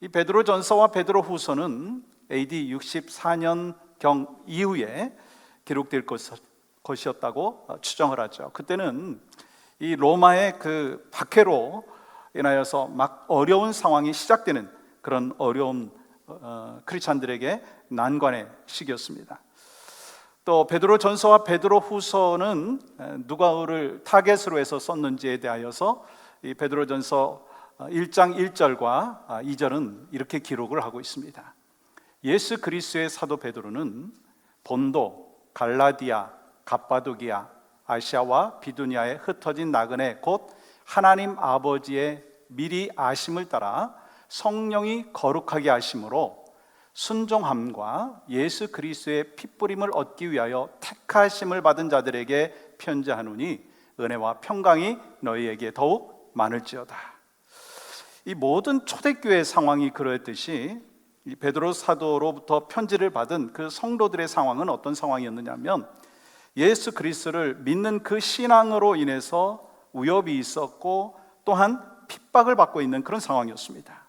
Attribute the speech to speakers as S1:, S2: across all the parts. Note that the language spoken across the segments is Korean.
S1: 이 베드로전서와 베드로후서는 AD 64년경 이후에 기록될 것이었다고 추정을 하죠. 그때는 이 로마의 그 박해로 인하여서 막 어려운 상황이 시작되는 그런 어려운 크리스찬들에게 난관의 시기였습니다. 또 베드로전서와 베드로후서는 누가를 타겟으로 해서 썼는지에 대하여서 이 베드로전서 1장 1절과 2절은 이렇게 기록을 하고 있습니다. 예수 그리스도의 사도 베드로는 본도, 갈라디아, 갑바도기아, 아시아와 비두니아에 흩어진 나그네 곧 하나님 아버지의 미리 아심을 따라 성령이 거룩하게 하심으로 순종함과 예수 그리스도의 핏부림을 얻기 위하여 택하심을 받은 자들에게 편지하노니 은혜와 평강이 너희에게 더욱 많을지어다. 이 모든 초대교회 상황이 그러했듯이 이 베드로 사도로부터 편지를 받은 그 성도들의 상황은 어떤 상황이었느냐면 예수 그리스도를 믿는 그 신앙으로 인해서 위협이 있었고 또한 핍박을 받고 있는 그런 상황이었습니다.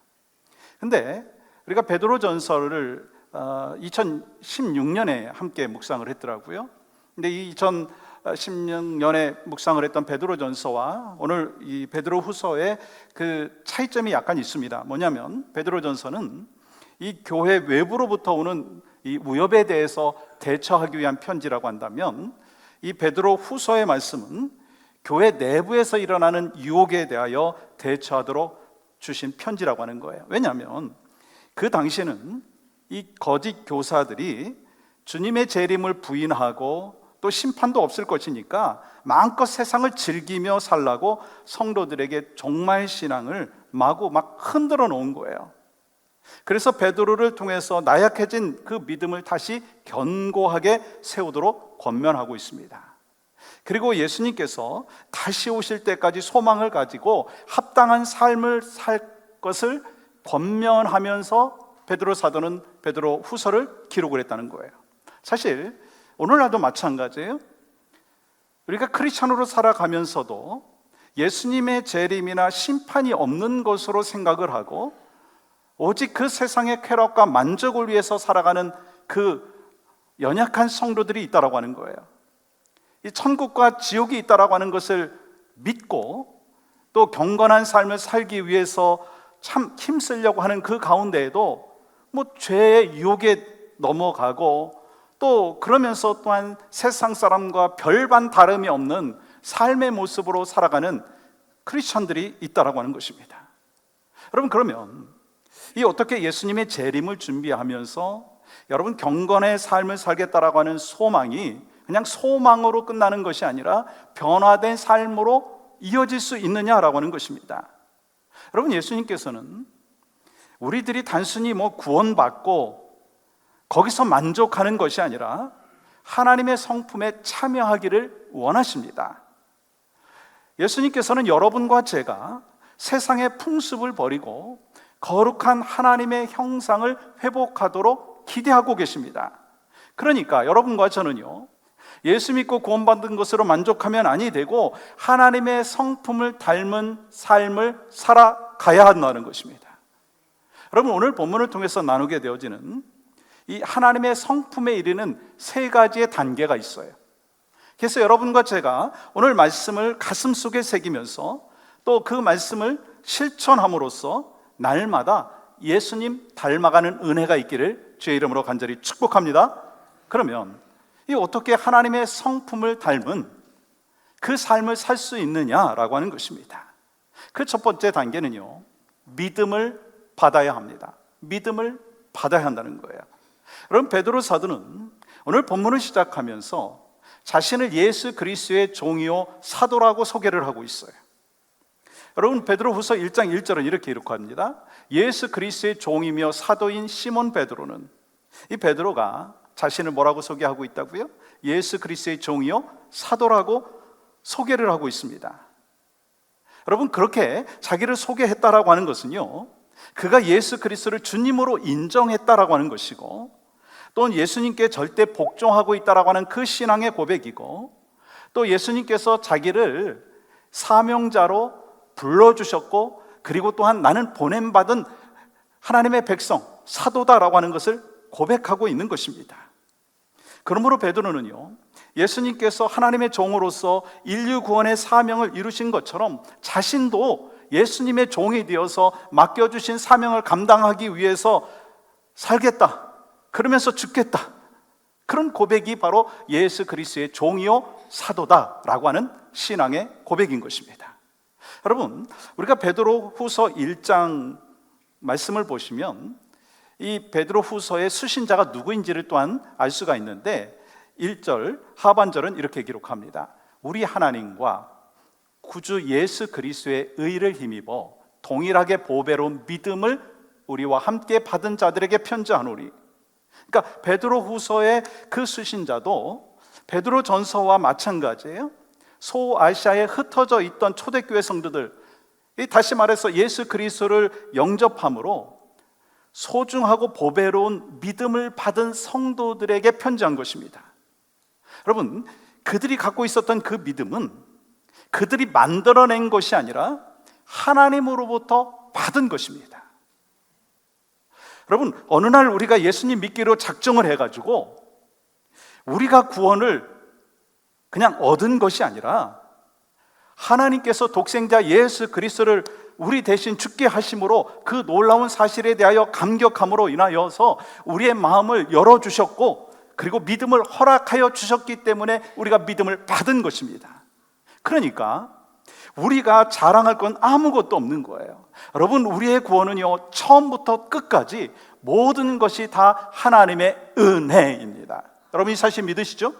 S1: 근데 우리가 베드로전서를 2016년에 함께 묵상을 했더라고요. 근데 이 2016년에 묵상을 했던 베드로전서와 오늘 이 베드로후서의 그 차이점이 약간 있습니다. 뭐냐면 베드로전서는 이 교회 외부로부터 오는 이 위협에 대해서 대처하기 위한 편지라고 한다면 이 베드로후서의 말씀은 교회 내부에서 일어나는 유혹에 대하여 대처하도록 주신 편지라고 하는 거예요. 왜냐하면 그 당시에는 이 거짓 교사들이 주님의 재림을 부인하고 또 심판도 없을 것이니까 마음껏 세상을 즐기며 살라고 성도들에게 종말 신앙을 마구 막 흔들어 놓은 거예요. 그래서 베드로를 통해서 나약해진 그 믿음을 다시 견고하게 세우도록 권면하고 있습니다. 그리고 예수님께서 다시 오실 때까지 소망을 가지고 합당한 삶을 살 것을 권면하면서 베드로 사도는 베드로 후서를 기록을 했다는 거예요. 사실 오늘날도 마찬가지예요. 우리가 크리스찬으로 살아가면서도 예수님의 재림이나 심판이 없는 것으로 생각을 하고 오직 그 세상의 쾌락과 만족을 위해서 살아가는 그 연약한 성도들이 있다라고 하는 거예요. 이 천국과 지옥이 있다라고 하는 것을 믿고 또 경건한 삶을 살기 위해서 참 힘쓰려고 하는 그 가운데에도 뭐 죄의 유혹에 넘어가고 또 그러면서 또한 세상 사람과 별반 다름이 없는 삶의 모습으로 살아가는 크리스천들이 있다라고 하는 것입니다. 여러분, 그러면 이 어떻게 예수님의 재림을 준비하면서 여러분 경건의 삶을 살겠다라고 하는 소망이 그냥 소망으로 끝나는 것이 아니라 변화된 삶으로 이어질 수 있느냐라고 하는 것입니다. 여러분, 예수님께서는 우리들이 단순히 구원받고 거기서 만족하는 것이 아니라 하나님의 성품에 참여하기를 원하십니다. 예수님께서는 여러분과 제가 세상의 풍습을 버리고 거룩한 하나님의 형상을 회복하도록 기대하고 계십니다. 그러니까 여러분과 저는요, 예수 믿고 구원받은 것으로 만족하면 아니 되고 하나님의 성품을 닮은 삶을 살아가야 한다는 것입니다. 여러분, 오늘 본문을 통해서 나누게 되어지는 이 하나님의 성품에 이르는 세 가지의 단계가 있어요. 그래서 여러분과 제가 오늘 말씀을 가슴속에 새기면서 또 그 말씀을 실천함으로써 날마다 예수님 닮아가는 은혜가 있기를 주의 이름으로 간절히 축복합니다. 그러면 이 어떻게 하나님의 성품을 닮은 그 삶을 살 수 있느냐라고 하는 것입니다. 그 첫 번째 단계는요, 믿음을 받아야 합니다. 믿음을 받아야 한다는 거예요. 여러분, 베드로 사도는 오늘 본문을 시작하면서 자신을 예수 그리스도의 종이요 사도라고 소개를 하고 있어요. 여러분, 베드로후서 1장 1절은 이렇게 기록합니다. 예수 그리스도의 종이며 사도인 시몬 베드로는, 이 베드로가 자신을 뭐라고 소개하고 있다고요? 예수 그리스도의 종이요 사도라고 소개를 하고 있습니다. 여러분, 그렇게 자기를 소개했다라고 하는 것은요, 그가 예수 그리스도를 주님으로 인정했다라고 하는 것이고 또 예수님께 절대 복종하고 있다라고 하는 그 신앙의 고백이고 또 예수님께서 자기를 사명자로 불러주셨고 그리고 또한 나는 보냄받은 하나님의 백성, 사도다라고 하는 것을 고백하고 있는 것입니다. 그러므로 베드로는요, 예수님께서 하나님의 종으로서 인류 구원의 사명을 이루신 것처럼 자신도 예수님의 종이 되어서 맡겨주신 사명을 감당하기 위해서 살겠다, 그러면서 죽겠다, 그런 고백이 바로 예수 그리스도의 종이요 사도다라고 하는 신앙의 고백인 것입니다. 여러분, 우리가 베드로 후서 1장 말씀을 보시면 이 베드로 후서의 수신자가 누구인지를 또한 알 수가 있는데 1절 하반절은 이렇게 기록합니다. 우리 하나님과 구주 예수 그리스도의 의를 힘입어 동일하게 보배로운 믿음을 우리와 함께 받은 자들에게 편지하노니. 그러니까 베드로 후서의 그 수신자도 베드로 전서와 마찬가지예요. 소아시아에 흩어져 있던 초대교회 성도들, 다시 말해서 예수 그리스도를 영접함으로 소중하고 보배로운 믿음을 받은 성도들에게 편지한 것입니다. 여러분, 그들이 갖고 있었던 그 믿음은 그들이 만들어낸 것이 아니라 하나님으로부터 받은 것입니다. 여러분, 어느 날 우리가 예수님 믿기로 작정을 해가지고 우리가 구원을 그냥 얻은 것이 아니라 하나님께서 독생자 예수 그리스도를 우리 대신 죽게 하심으로 그 놀라운 사실에 대하여 감격함으로 인하여서 우리의 마음을 열어주셨고, 그리고 믿음을 허락하여 주셨기 때문에 우리가 믿음을 받은 것입니다. 그러니까 우리가 자랑할 건 아무것도 없는 거예요. 여러분, 우리의 구원은요, 처음부터 끝까지 모든 것이 다 하나님의 은혜입니다. 여러분, 이 사실 믿으시죠?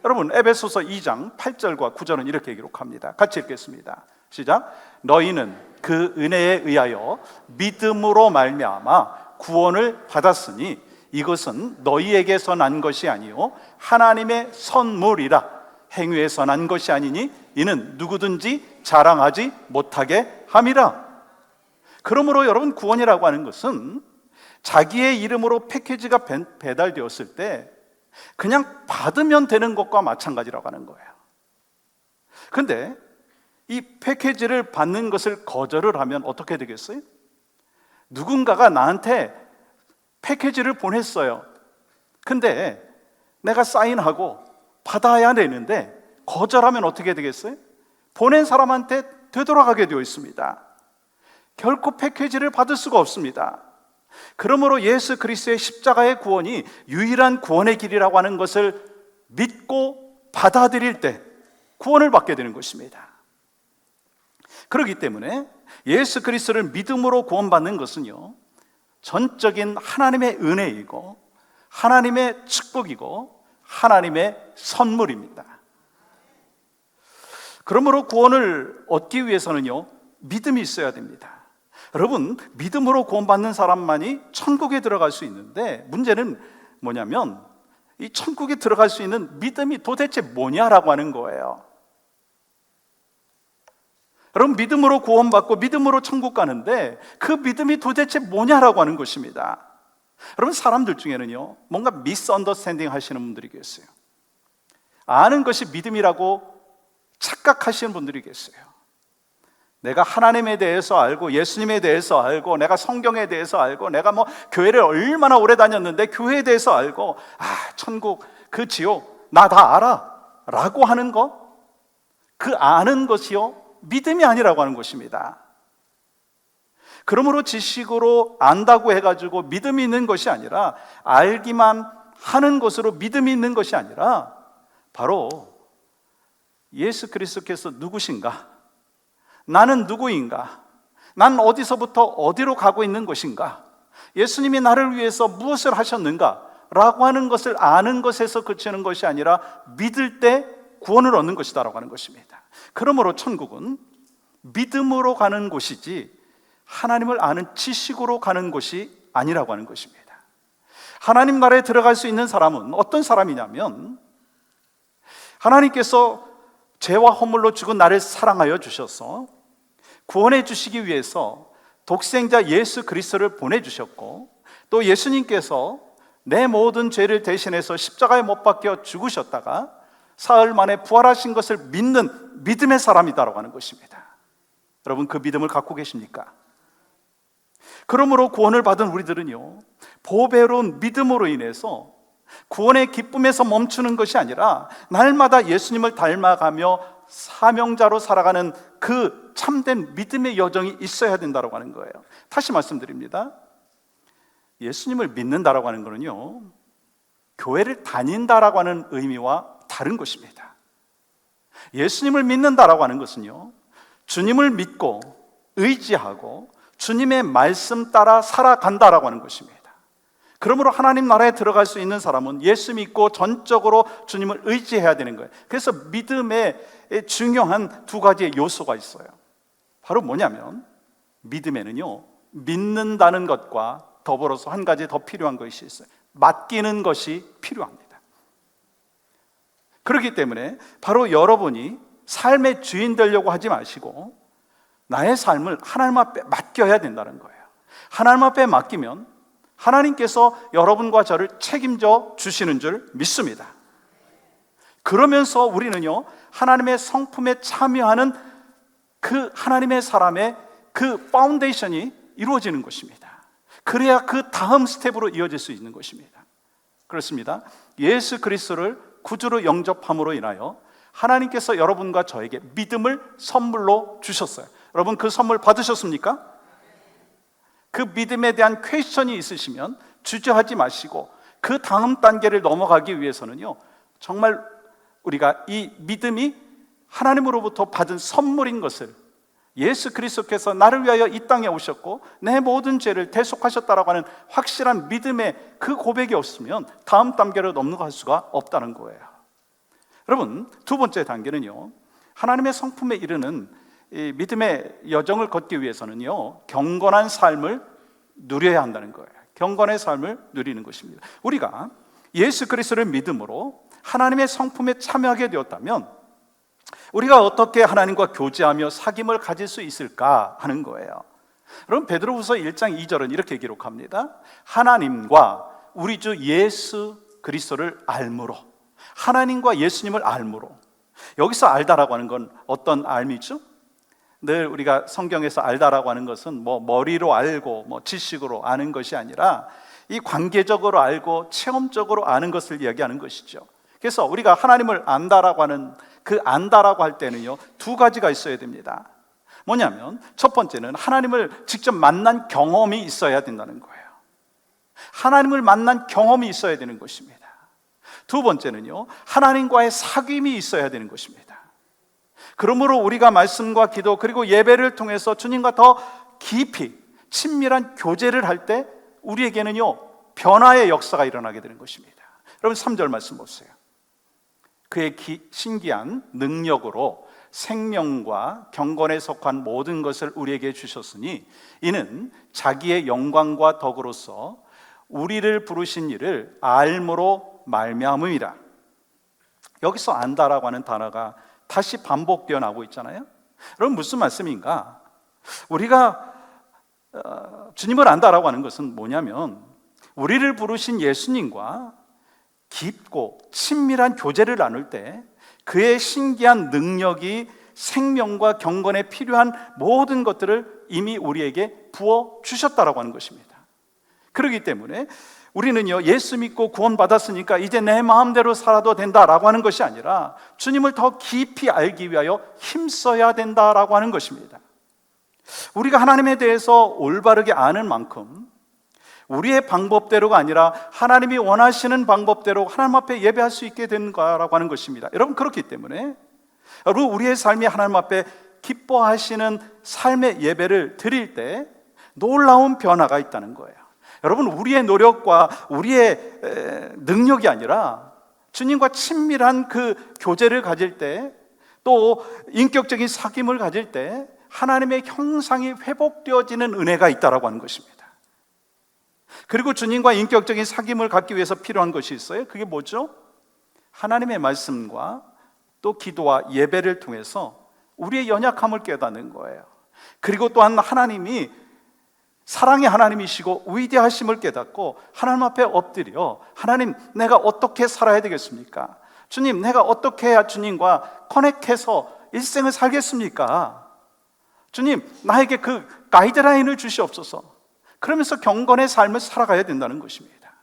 S1: 여러분, 에베소서 2장 8절과 9절은 이렇게 기록합니다. 같이 읽겠습니다. 시작. 너희는 그 은혜에 의하여 믿음으로 말미암아 구원을 받았으니 이것은 너희에게서 난 것이 아니요 하나님의 선물이라. 행위에서 난 것이 아니니 이는 누구든지 자랑하지 못하게 함이라. 그러므로 여러분, 구원이라고 하는 것은 자기의 이름으로 패키지가 배달되었을 때 그냥 받으면 되는 것과 마찬가지라고 하는 거예요. 그런데 이 패키지를 받는 것을 거절을 하면 어떻게 되겠어요? 누군가가 나한테 패키지를 보냈어요. 근데 내가 사인하고 받아야 되는데 거절하면 어떻게 되겠어요? 보낸 사람한테 되돌아가게 되어 있습니다. 결코 패키지를 받을 수가 없습니다. 그러므로 예수 그리스도의 십자가의 구원이 유일한 구원의 길이라고 하는 것을 믿고 받아들일 때 구원을 받게 되는 것입니다. 그렇기 때문에 예수 그리스도를 믿음으로 구원받는 것은요, 전적인 하나님의 은혜이고 하나님의 축복이고 하나님의 선물입니다. 그러므로 구원을 얻기 위해서는요, 믿음이 있어야 됩니다. 여러분, 믿음으로 구원받는 사람만이 천국에 들어갈 수 있는데 문제는 뭐냐면 이 천국에 들어갈 수 있는 믿음이 도대체 뭐냐라고 하는 거예요. 여러분, 믿음으로 구원받고 믿음으로 천국 가는데 그 믿음이 도대체 뭐냐라고 하는 것입니다. 여러분, 사람들 중에는요, 뭔가 미스언더스탠딩 하시는 분들이 계세요. 아는 것이 믿음이라고 착각하시는 분들이 계세요. 내가 하나님에 대해서 알고 예수님에 대해서 알고 내가 성경에 대해서 알고 내가 뭐 교회를 얼마나 오래 다녔는데 교회에 대해서 알고 천국 그 지옥 나 다 알아 라고 하는 것, 그 아는 것이요 믿음이 아니라고 하는 것입니다. 그러므로 지식으로 안다고 해가지고 믿음이 있는 것이 아니라, 알기만 하는 것으로 믿음이 있는 것이 아니라 바로 예수 그리스도께서 누구신가, 나는 누구인가, 난 어디서부터 어디로 가고 있는 것인가, 예수님이 나를 위해서 무엇을 하셨는가 라고 하는 것을 아는 것에서 그치는 것이 아니라 믿을 때 구원을 얻는 것이다 라고 하는 것입니다. 그러므로 천국은 믿음으로 가는 곳이지 하나님을 아는 지식으로 가는 곳이 아니라고 하는 것입니다. 하나님 나라에 들어갈 수 있는 사람은 어떤 사람이냐면, 하나님께서 죄와 허물로 죽은 나를 사랑하여 주셔서 구원해 주시기 위해서 독생자 예수 그리스도를 보내주셨고, 또 예수님께서 내 모든 죄를 대신해서 십자가에 못 박혀 죽으셨다가 사흘 만에 부활하신 것을 믿는 믿음의 사람이다라고 하는 것입니다. 여러분, 그 믿음을 갖고 계십니까? 그러므로 구원을 받은 우리들은요, 보배로운 믿음으로 인해서 구원의 기쁨에서 멈추는 것이 아니라 날마다 예수님을 닮아가며 사명자로 살아가는 그 참된 믿음의 여정이 있어야 된다고 하는 거예요. 다시 말씀드립니다. 예수님을 믿는다라고 하는 것은요, 교회를 다닌다라고 하는 의미와 다른 것입니다. 예수님을 믿는다라고 하는 것은요, 주님을 믿고 의지하고 주님의 말씀 따라 살아간다라고 하는 것입니다. 그러므로 하나님 나라에 들어갈 수 있는 사람은 예수 믿고 전적으로 주님을 의지해야 되는 거예요. 그래서 믿음에 중요한 두 가지의 요소가 있어요. 바로 뭐냐면, 믿음에는요, 믿는다는 것과 더불어서 한 가지 더 필요한 것이 있어요. 맡기는 것이 필요합니다. 그렇기 때문에 바로 여러분이 삶의 주인 되려고 하지 마시고 나의 삶을 하나님 앞에 맡겨야 된다는 거예요. 하나님 앞에 맡기면 하나님께서 여러분과 저를 책임져 주시는 줄 믿습니다. 그러면서 우리는요, 하나님의 성품에 참여하는 그 하나님의 사람의 그 파운데이션이 이루어지는 것입니다. 그래야 그 다음 스텝으로 이어질 수 있는 것입니다. 그렇습니다. 예수 그리스도를 구주로 영접함으로 인하여 하나님께서 여러분과 저에게 믿음을 선물로 주셨어요. 여러분, 그 선물 받으셨습니까? 그 믿음에 대한 퀘스천이 있으시면 주저하지 마시고 그 다음 단계를 넘어가기 위해서는요, 정말 우리가 이 믿음이 하나님으로부터 받은 선물인 것을, 예수 그리스도께서 나를 위하여 이 땅에 오셨고 내 모든 죄를 대속하셨다라고 하는 확실한 믿음의 그 고백이 없으면 다음 단계로 넘어갈 수가 없다는 거예요. 여러분, 두 번째 단계는요, 하나님의 성품에 이르는 이 믿음의 여정을 걷기 위해서는요, 경건한 삶을 누려야 한다는 거예요. 경건의 삶을 누리는 것입니다. 우리가 예수 그리스도를 믿음으로 하나님의 성품에 참여하게 되었다면 우리가 어떻게 하나님과 교제하며 사귐을 가질 수 있을까 하는 거예요. 여러분, 베드로후서 1장 2절은 이렇게 기록합니다. 하나님과 우리 주 예수 그리스도를 알므로, 하나님과 예수님을 알므로. 여기서 알다라고 하는 건 어떤 알미죠? 늘 우리가 성경에서 알다라고 하는 것은 뭐 머리로 알고 뭐 지식으로 아는 것이 아니라 이 관계적으로 알고 체험적으로 아는 것을 이야기하는 것이죠. 그래서 우리가 하나님을 안다라고 하는 그 안다라고 할 때는요, 두 가지가 있어야 됩니다. 뭐냐면 첫 번째는 하나님을 직접 만난 경험이 있어야 된다는 거예요. 하나님을 만난 경험이 있어야 되는 것입니다. 두 번째는요, 하나님과의 사귐이 있어야 되는 것입니다. 그러므로 우리가 말씀과 기도 그리고 예배를 통해서 주님과 더 깊이 친밀한 교제를 할 때 우리에게는요, 변화의 역사가 일어나게 되는 것입니다. 여러분, 3절 말씀 보세요. 그의 신기한 능력으로 생명과 경건에 속한 모든 것을 우리에게 주셨으니 이는 자기의 영광과 덕으로서 우리를 부르신 이를 알므로 말미암음이라. 여기서 안다라고 하는 단어가 다시 반복되어 나오고 있잖아요. 여러분, 무슨 말씀인가? 우리가 주님을 안다라고 하는 것은 뭐냐면 우리를 부르신 예수님과 깊고 친밀한 교제를 나눌 때 그의 신기한 능력이 생명과 경건에 필요한 모든 것들을 이미 우리에게 부어 주셨다라고 하는 것입니다. 그렇기 때문에 우리는요, 예수 믿고 구원받았으니까 이제 내 마음대로 살아도 된다라고 하는 것이 아니라 주님을 더 깊이 알기 위하여 힘써야 된다라고 하는 것입니다. 우리가 하나님에 대해서 올바르게 아는 만큼 우리의 방법대로가 아니라 하나님이 원하시는 방법대로 하나님 앞에 예배할 수 있게 된다라고 하는 것입니다. 여러분, 그렇기 때문에 여러분, 우리의 삶이 하나님 앞에 기뻐하시는 삶의 예배를 드릴 때 놀라운 변화가 있다는 거예요. 여러분, 우리의 노력과 우리의 능력이 아니라 주님과 친밀한 그 교제를 가질 때, 또 인격적인 사귐을 가질 때 하나님의 형상이 회복되어지는 은혜가 있다라고 하는 것입니다. 그리고 주님과 인격적인 사귐을 갖기 위해서 필요한 것이 있어요. 그게 뭐죠? 하나님의 말씀과 또 기도와 예배를 통해서 우리의 연약함을 깨닫는 거예요. 그리고 또한 하나님이 사랑의 하나님이시고 위대하심을 깨닫고 하나님 앞에 엎드려, 하나님, 내가 어떻게 살아야 되겠습니까? 주님, 내가 어떻게 해야 주님과 커넥해서 일생을 살겠습니까? 주님, 나에게 그 가이드라인을 주시옵소서. 그러면서 경건의 삶을 살아가야 된다는 것입니다.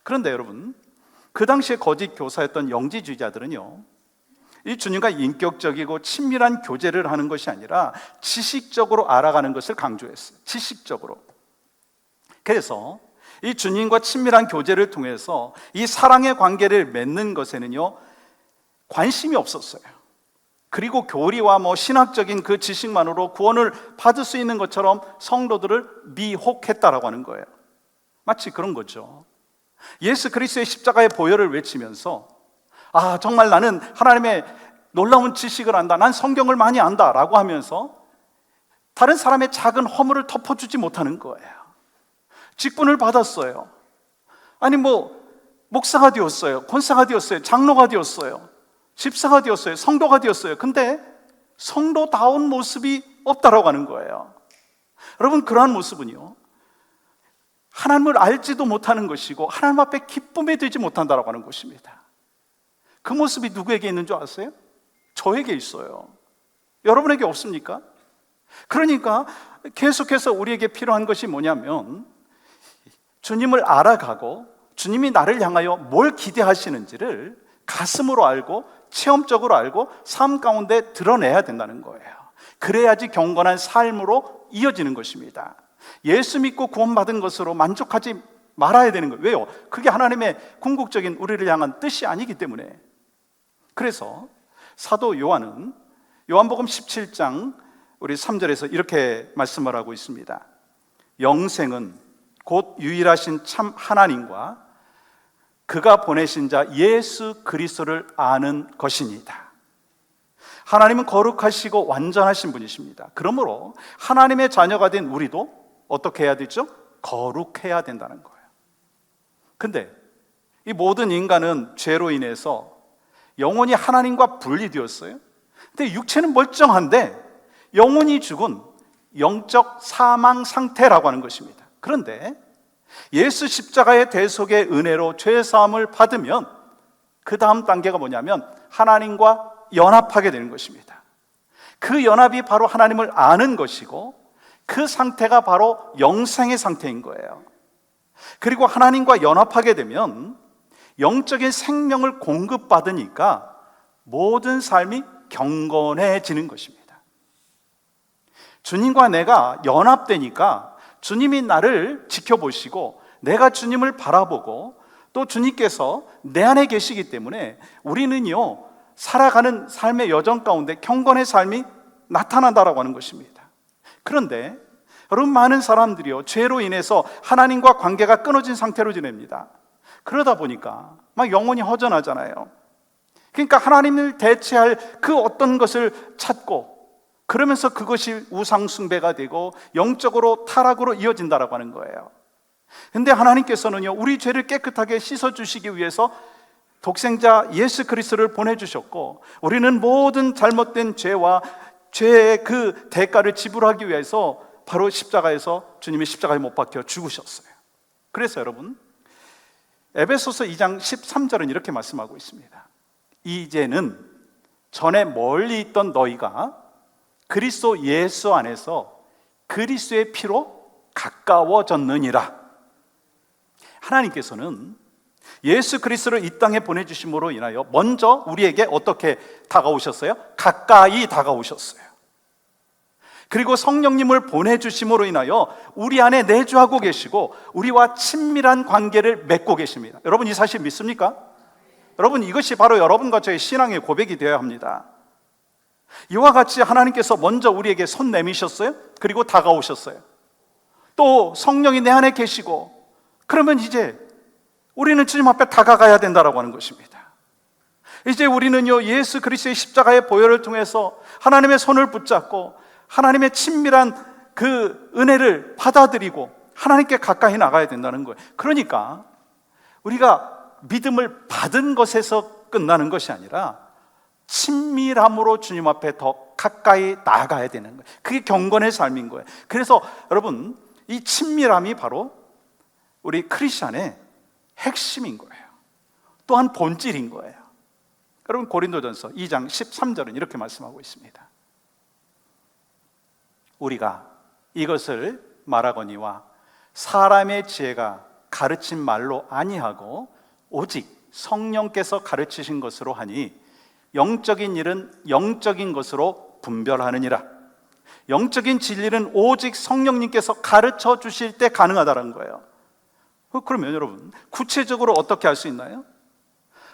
S1: 그런데 여러분, 그 당시에 거짓 교사였던 영지주의자들은요, 이 주님과 인격적이고 친밀한 교제를 하는 것이 아니라 지식적으로 알아가는 것을 강조했어요. 지식적으로. 그래서 이 주님과 친밀한 교제를 통해서 이 사랑의 관계를 맺는 것에는요, 관심이 없었어요. 그리고 교리와 신학적인 그 지식만으로 구원을 받을 수 있는 것처럼 성도들을 미혹했다라고 하는 거예요. 마치 그런 거죠. 예수 그리스도의 십자가의 보혈을 외치면서 정말 나는 하나님의 놀라운 지식을 안다, 난 성경을 많이 안다 라고 하면서 다른 사람의 작은 허물을 덮어주지 못하는 거예요. 직분을 받았어요. 아니 목사가 되었어요, 권사가 되었어요, 장로가 되었어요, 집사가 되었어요, 성도가 되었어요. 근데 성도다운 모습이 없다라고 하는 거예요. 여러분, 그러한 모습은요, 하나님을 알지도 못하는 것이고 하나님 앞에 기쁨에 되지 못한다라고 하는 것입니다. 그 모습이 누구에게 있는 줄 아세요? 저에게 있어요. 여러분에게 없습니까? 그러니까 계속해서 우리에게 필요한 것이 뭐냐면, 주님을 알아가고 주님이 나를 향하여 뭘 기대하시는지를 가슴으로 알고 체험적으로 알고 삶 가운데 드러내야 된다는 거예요. 그래야지 경건한 삶으로 이어지는 것입니다. 예수 믿고 구원받은 것으로 만족하지 말아야 되는 거예요. 왜요? 그게 하나님의 궁극적인 우리를 향한 뜻이 아니기 때문에. 그래서 사도 요한은 요한복음 17장 우리 3절에서 이렇게 말씀을 하고 있습니다. 영생은 곧 유일하신 참 하나님과 그가 보내신 자 예수 그리스도를 아는 것이니이다. 하나님은 거룩하시고 완전하신 분이십니다. 그러므로 하나님의 자녀가 된 우리도 어떻게 해야 되죠? 거룩해야 된다는 거예요. 근데 이 모든 인간은 죄로 인해서 영혼이 하나님과 분리되었어요. 근데 육체는 멀쩡한데 영혼이 죽은 영적 사망 상태라고 하는 것입니다. 그런데 예수 십자가의 대속의 은혜로 죄 사함을 받으면 그 다음 단계가 뭐냐면 하나님과 연합하게 되는 것입니다. 그 연합이 바로 하나님을 아는 것이고 그 상태가 바로 영생의 상태인 거예요. 그리고 하나님과 연합하게 되면 영적인 생명을 공급받으니까 모든 삶이 경건해지는 것입니다. 주님과 내가 연합되니까 주님이 나를 지켜보시고 내가 주님을 바라보고 또 주님께서 내 안에 계시기 때문에 우리는요, 살아가는 삶의 여정 가운데 경건의 삶이 나타난다라고 하는 것입니다. 그런데 여러분, 많은 사람들이요, 죄로 인해서 하나님과 관계가 끊어진 상태로 지냅니다. 그러다 보니까 막 영혼이 허전하잖아요. 그러니까 하나님을 대체할 그 어떤 것을 찾고 그러면서 그것이 우상숭배가 되고 영적으로 타락으로 이어진다라고 하는 거예요. 근데 하나님께서는요, 우리 죄를 깨끗하게 씻어주시기 위해서 독생자 예수 그리스도를 보내주셨고 우리는 모든 잘못된 죄와 죄의 그 대가를 지불하기 위해서 바로 십자가에서 주님이 십자가에 못 박혀 죽으셨어요. 그래서 여러분, 에베소서 2장 13절은 이렇게 말씀하고 있습니다. 이제는 전에 멀리 있던 너희가 그리스도 예수 안에서 그리스도의 피로 가까워졌느니라. 하나님께서는 예수 그리스도를 이 땅에 보내주심으로 인하여 먼저 우리에게 어떻게 다가오셨어요? 가까이 다가오셨어요. 그리고 성령님을 보내주심으로 인하여 우리 안에 내주하고 계시고 우리와 친밀한 관계를 맺고 계십니다. 여러분, 이 사실 믿습니까? 여러분, 이것이 바로 여러분과 저의 신앙의 고백이 되어야 합니다. 이와 같이 하나님께서 먼저 우리에게 손 내미셨어요. 그리고 다가오셨어요. 또 성령이 내 안에 계시고 그러면 이제 우리는 주님 앞에 다가가야 된다라고 하는 것입니다. 이제 우리는요, 예수 그리스도의 십자가의 보혈을 통해서 하나님의 손을 붙잡고 하나님의 친밀한 그 은혜를 받아들이고 하나님께 가까이 나가야 된다는 거예요. 그러니까 우리가 믿음을 받은 것에서 끝나는 것이 아니라 친밀함으로 주님 앞에 더 가까이 나아가야 되는 거예요. 그게 경건의 삶인 거예요. 그래서 여러분, 이 친밀함이 바로 우리 크리스찬의 핵심인 거예요. 또한 본질인 거예요. 여러분, 고린도전서 2장 13절은 이렇게 말씀하고 있습니다. 우리가 이것을 말하거니와 사람의 지혜가 가르친 말로 아니하고 오직 성령께서 가르치신 것으로 하니 영적인 일은 영적인 것으로 분별하느니라. 영적인 진리는 오직 성령님께서 가르쳐 주실 때 가능하다는 거예요. 그러면 여러분, 구체적으로 어떻게 할 수 있나요?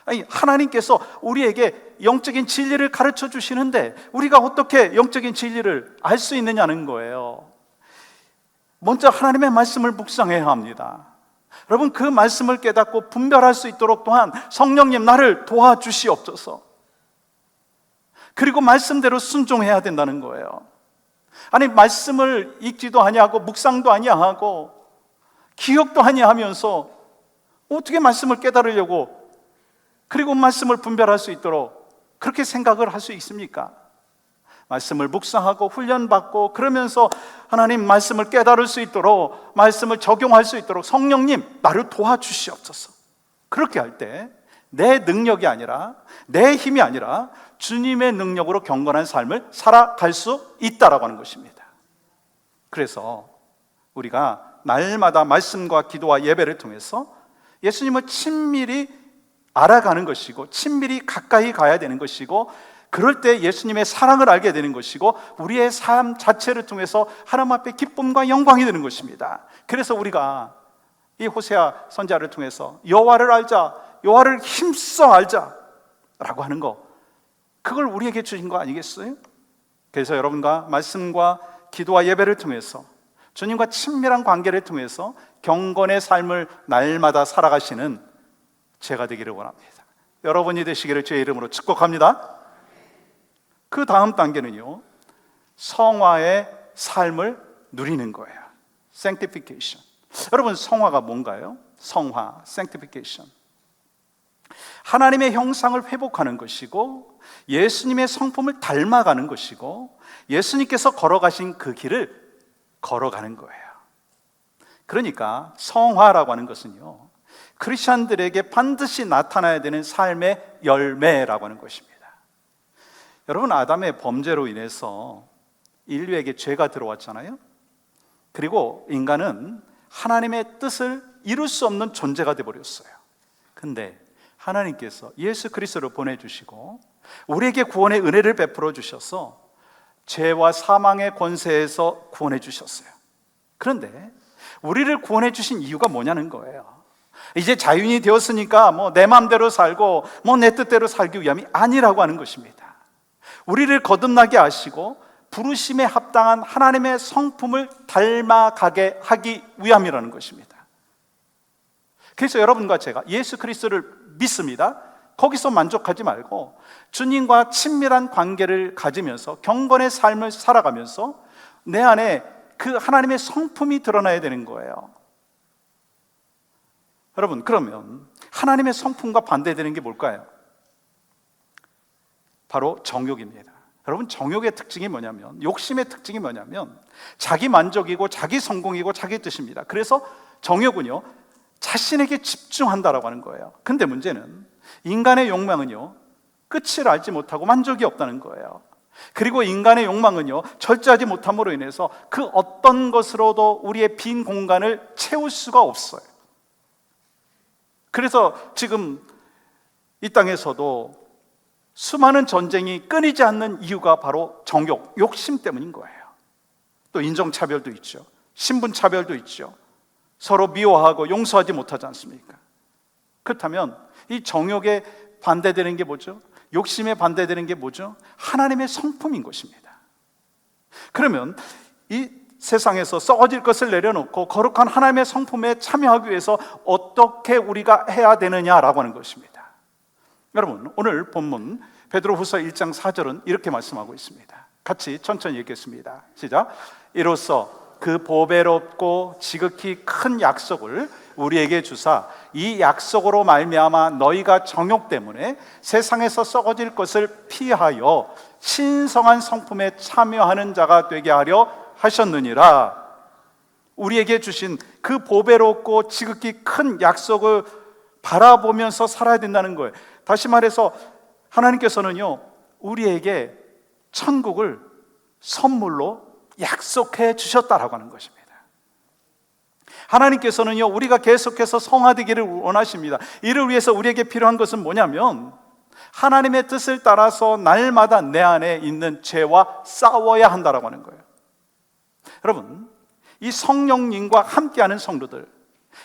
S1: 아니, 하나님께서 우리에게 영적인 진리를 가르쳐 주시는데 우리가 어떻게 영적인 진리를 알 수 있느냐는 거예요. 먼저 하나님의 말씀을 묵상해야 합니다. 여러분, 그 말씀을 깨닫고 분별할 수 있도록 또한 성령님 나를 도와주시옵소서. 그리고 말씀대로 순종해야 된다는 거예요. 아니, 말씀을 읽지도 아니하고 묵상도 아니하고 기억도 아니하면서 어떻게 말씀을 깨달으려고, 그리고 말씀을 분별할 수 있도록 그렇게 생각을 할 수 있습니까? 말씀을 묵상하고 훈련받고 그러면서 하나님 말씀을 깨달을 수 있도록, 말씀을 적용할 수 있도록 성령님 나를 도와주시옵소서. 그렇게 할 때 내 능력이 아니라, 내 힘이 아니라 주님의 능력으로 경건한 삶을 살아갈 수 있다라고 하는 것입니다. 그래서 우리가 날마다 말씀과 기도와 예배를 통해서 예수님을 친밀히 알아가는 것이고, 친밀히 가까이 가야 되는 것이고, 그럴 때 예수님의 사랑을 알게 되는 것이고, 우리의 삶 자체를 통해서 하나님 앞에 기쁨과 영광이 되는 것입니다. 그래서 우리가 이 호세아 선지자를 통해서 여호와를 알자, 여호와를 힘써 알자 라고 하는 거, 그걸 우리에게 주신 거 아니겠어요? 그래서 여러분과 말씀과 기도와 예배를 통해서 주님과 친밀한 관계를 통해서 경건의 삶을 날마다 살아가시는 제가 되기를 원합니다. 여러분이 되시기를 주의 이름으로 축복합니다. 그 다음 단계는요, 성화의 삶을 누리는 거예요. Sanctification. 여러분, 성화가 뭔가요? 성화, Sanctification. 하나님의 형상을 회복하는 것이고, 예수님의 성품을 닮아가는 것이고, 예수님께서 걸어가신 그 길을 걸어가는 거예요. 그러니까 성화라고 하는 것은요, 크리스천들에게 반드시 나타나야 되는 삶의 열매라고 하는 것입니다. 여러분, 아담의 범죄로 인해서 인류에게 죄가 들어왔잖아요. 그리고 인간은 하나님의 뜻을 이룰 수 없는 존재가 되어버렸어요. 근데 하나님께서 예수 그리스도를 보내주시고 우리에게 구원의 은혜를 베풀어 주셔서 죄와 사망의 권세에서 구원해 주셨어요. 그런데 우리를 구원해 주신 이유가 뭐냐는 거예요. 이제 자유인이 되었으니까 내 마음대로 살고 내 뜻대로 살기 위함이 아니라고 하는 것입니다. 우리를 거듭나게 하시고 부르심에 합당한 하나님의 성품을 닮아가게 하기 위함이라는 것입니다. 그래서 여러분과 제가 예수 그리스도를 믿습니다. 거기서 만족하지 말고 주님과 친밀한 관계를 가지면서 경건의 삶을 살아가면서 내 안에 그 하나님의 성품이 드러나야 되는 거예요. 여러분, 그러면 하나님의 성품과 반대되는 게 뭘까요? 바로 정욕입니다. 여러분, 정욕의 특징이 뭐냐면, 욕심의 특징이 뭐냐면 자기 만족이고 자기 성공이고 자기 뜻입니다. 그래서 정욕은요, 자신에게 집중한다라고 하는 거예요. 근데 문제는 인간의 욕망은요, 끝을 알지 못하고 만족이 없다는 거예요. 그리고 인간의 욕망은요, 절제하지 못함으로 인해서 그 어떤 것으로도 우리의 빈 공간을 채울 수가 없어요. 그래서 지금 이 땅에서도 수많은 전쟁이 끊이지 않는 이유가 바로 정욕, 욕심 때문인 거예요. 또 인종차별도 있죠. 신분차별도 있죠. 서로 미워하고 용서하지 못하지 않습니까? 그렇다면 이 정욕에 반대되는 게 뭐죠? 욕심에 반대되는 게 뭐죠? 하나님의 성품인 것입니다. 그러면 이 세상에서 썩어질 것을 내려놓고 거룩한 하나님의 성품에 참여하기 위해서 어떻게 우리가 해야 되느냐라고 하는 것입니다. 여러분, 오늘 본문 베드로후서 1장 4절은 이렇게 말씀하고 있습니다. 같이 천천히 읽겠습니다. 시작. 이로써 그 보배롭고 지극히 큰 약속을 우리에게 주사 이 약속으로 말미암아 너희가 정욕 때문에 세상에서 썩어질 것을 피하여 신성한 성품에 참여하는 자가 되게 하려 하셨느니라. 우리에게 주신 그 보배롭고 지극히 큰 약속을 바라보면서 살아야 된다는 거예요. 다시 말해서 하나님께서는요, 우리에게 천국을 선물로 약속해 주셨다라고 하는 것입니다. 하나님께서는요, 우리가 계속해서 성화되기를 원하십니다. 이를 위해서 우리에게 필요한 것은 뭐냐면 하나님의 뜻을 따라서 날마다 내 안에 있는 죄와 싸워야 한다라고 하는 거예요. 여러분, 이 성령님과 함께하는 성도들,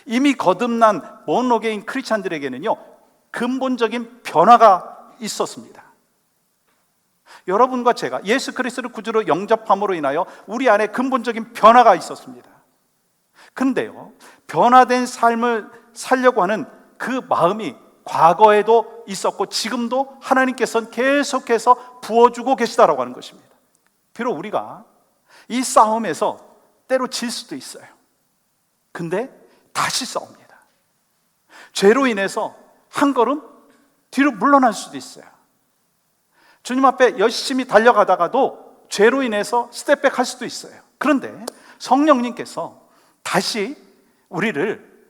S1: 이미 거듭난 본어게인 크리스찬들에게는요, 근본적인 변화가 있었습니다. 여러분과 제가 예수 그리스도를 구주로 영접함으로 인하여 우리 안에 근본적인 변화가 있었습니다. 근데요, 변화된 삶을 살려고 하는 그 마음이 과거에도 있었고 지금도 하나님께서는 계속해서 부어주고 계시다라고 하는 것입니다. 비록 우리가 이 싸움에서 때로 질 수도 있어요. 근데 다시 싸웁니다. 죄로 인해서 한 걸음 뒤로 물러날 수도 있어요. 주님 앞에 열심히 달려가다가도 죄로 인해서 스텝백 할 수도 있어요. 그런데 성령님께서 다시 우리를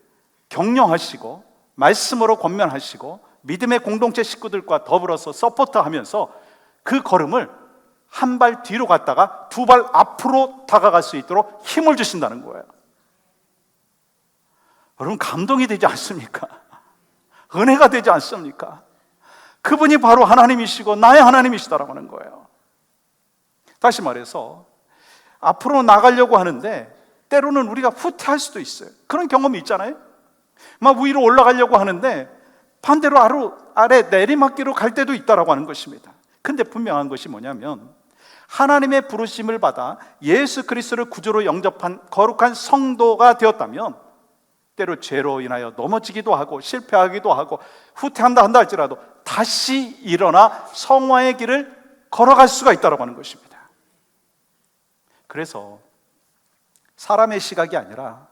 S1: 격려하시고 말씀으로 권면하시고 믿음의 공동체 식구들과 더불어서 서포트하면서 그 걸음을 한 발 뒤로 갔다가 두 발 앞으로 다가갈 수 있도록 힘을 주신다는 거예요. 여러분, 감동이 되지 않습니까? 은혜가 되지 않습니까? 그분이 바로 하나님이시고 나의 하나님이시다라고 하는 거예요. 다시 말해서 앞으로 나가려고 하는데 때로는 우리가 후퇴할 수도 있어요. 그런 경험이 있잖아요. 막 위로 올라가려고 하는데 반대로 아래 내리막길로 갈 때도 있다라고 하는 것입니다. 근데 분명한 것이 뭐냐면 하나님의 부르심을 받아 예수 그리스도를 구주로 영접한 거룩한 성도가 되었다면 때로 죄로 인하여 넘어지기도 하고 실패하기도 하고 후퇴한다 한다 할지라도 다시 일어나 성화의 길을 걸어갈 수가 있다고 하는 것입니다. 그래서 사람의 시각이 아니라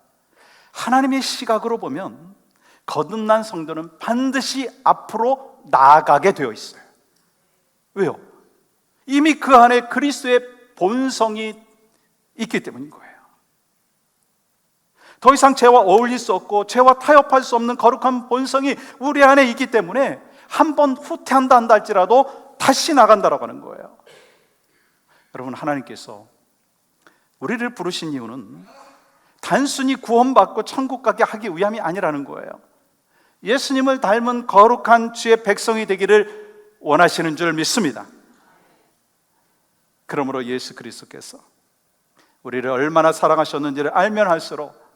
S1: 하나님의 시각으로 보면 거듭난 성도는 반드시 앞으로 나아가게 되어 있어요. 왜요? 이미 그 안에 그리스도의 본성이 있기 때문인 거예요. 더 이상 죄와 어울릴 수 없고 죄와 타협할 수 없는 거룩한 본성이 우리 안에 있기 때문에 한 번 후퇴한다 한다 할지라도 다시 나간다라고 하는 거예요. 여러분, 하나님께서 우리를 부르신 이유는 단순히 구원받고 천국 가게 하기 위함이 아니라는 거예요. 예수님을 닮은 거룩한 주의 백성이 되기를 원하시는 줄 믿습니다. 그러므로 예수 그리스도께서 우리를 얼마나 사랑하셨는지를 알면 할수록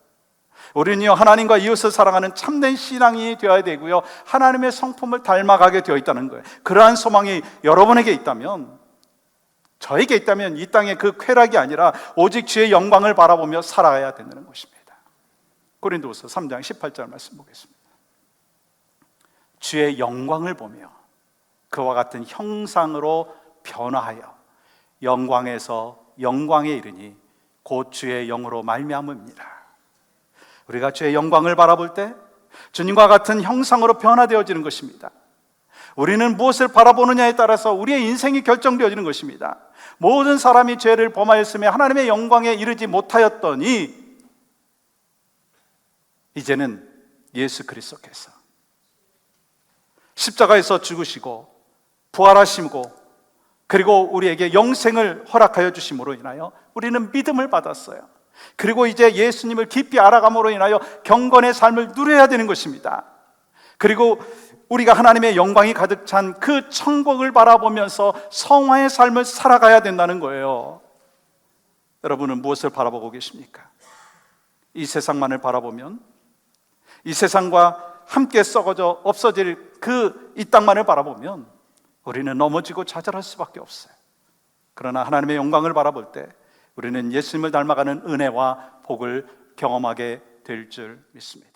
S1: 우리는요, 하나님과 이웃을 사랑하는 참된 신앙이 되어야 되고요, 하나님의 성품을 닮아가게 되어 있다는 거예요. 그러한 소망이 여러분에게 있다면, 저에게 있다면 이 땅의 그 쾌락이 아니라 오직 주의 영광을 바라보며 살아가야 된다는 것입니다. 고린도후서 3장 18절 말씀 보겠습니다. 주의 영광을 보며 그와 같은 형상으로 변화하여 영광에서 영광에 이르니 곧 주의 영으로 말미암음이니라. 우리가 주의 영광을 바라볼 때 주님과 같은 형상으로 변화되어지는 것입니다. 우리는 무엇을 바라보느냐에 따라서 우리의 인생이 결정되어지는 것입니다. 모든 사람이 죄를 범하였으며 하나님의 영광에 이르지 못하였더니 이제는 예수 그리스도께서 십자가에서 죽으시고 부활하시고 그리고 우리에게 영생을 허락하여 주심으로 인하여 우리는 믿음을 받았어요. 그리고 이제 예수님을 깊이 알아감으로 인하여 경건의 삶을 누려야 되는 것입니다. 그리고 우리가 하나님의 영광이 가득 찬 그 천국을 바라보면서 성화의 삶을 살아가야 된다는 거예요. 여러분은 무엇을 바라보고 계십니까? 이 세상만을 바라보면, 이 세상과 함께 썩어져 없어질 그 이 땅만을 바라보면 우리는 넘어지고 좌절할 수밖에 없어요. 그러나 하나님의 영광을 바라볼 때 우리는 예수님을 닮아가는 은혜와 복을 경험하게 될 줄 믿습니다.